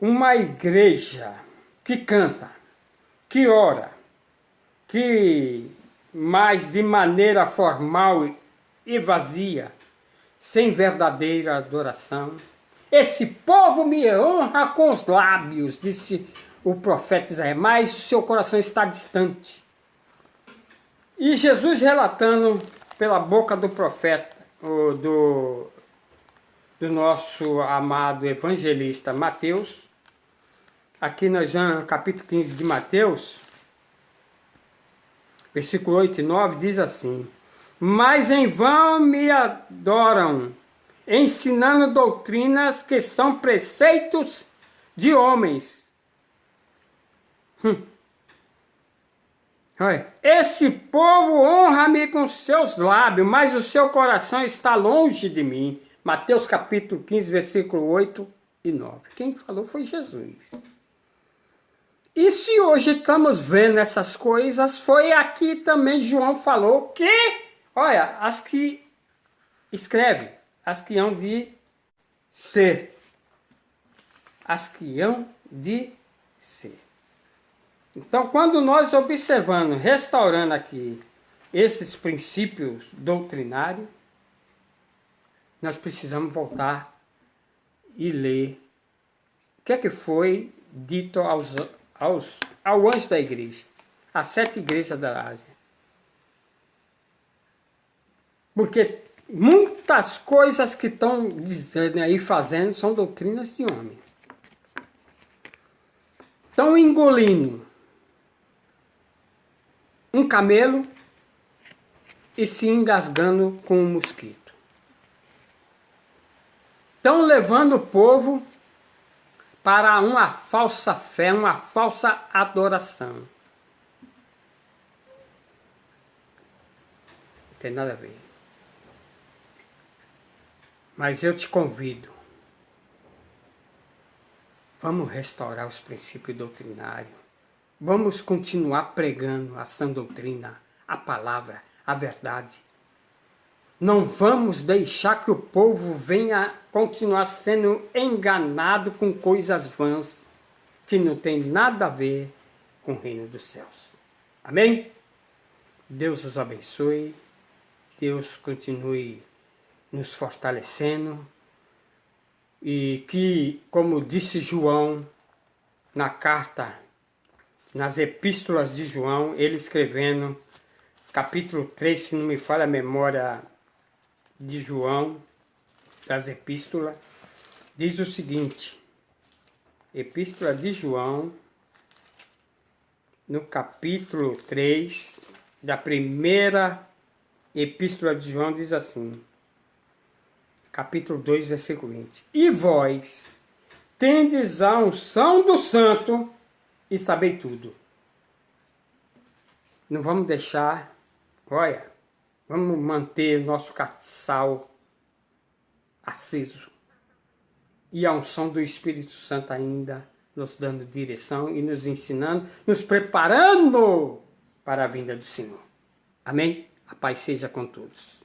uma igreja que canta, que ora, que mas de maneira formal e vazia, sem verdadeira adoração. Esse povo me honra com os lábios, disse o profeta Isaías, mas o seu coração está distante. E Jesus relatando pela boca do profeta, do nosso amado evangelista Mateus. Aqui nós vamos no capítulo 15 de Mateus, versículo 8 e 9, diz assim: mas em vão me adoram, ensinando doutrinas que são preceitos de homens. Esse povo honra-me com seus lábios, mas o seu coração está longe de mim. Mateus capítulo 15, versículo 8 e 9. Quem falou foi Jesus. E se hoje estamos vendo essas coisas, foi aqui também João falou que, olha, as que escreve, as que hão de ser. As que hão de ser. Então, quando nós observamos, restaurando aqui esses princípios doutrinários, nós precisamos voltar e ler o que é que foi dito ao anjo da igreja, às 7 igrejas da Ásia. Porque muitas coisas que estão dizendo aí, fazendo, são doutrinas de homem. Estão engolindo um camelo e se engasgando com um mosquito. Estão levando o povo para uma falsa fé, uma falsa adoração. Não tem nada a ver. Mas eu te convido. Vamos restaurar os princípios doutrinários. Vamos continuar pregando a sã doutrina, a palavra, a verdade. Não vamos deixar que o povo venha continuar sendo enganado com coisas vãs que não tem nada a ver com o reino dos céus. Amém? Deus os abençoe. Deus continue nos fortalecendo. E que, como disse João na carta, nas epístolas de João, ele escrevendo, capítulo 3, se não me falha a memória de João, das epístolas, diz o seguinte, epístola de João, no capítulo 3, da primeira epístola de João, diz assim, capítulo 2, versículo 20, e vós tendes a unção do santo e sabei tudo. Não vamos deixar, olha, vamos manter nosso caçal aceso. E a unção do Espírito Santo ainda nos dando direção e nos ensinando, nos preparando para a vinda do Senhor. Amém? A paz seja com todos.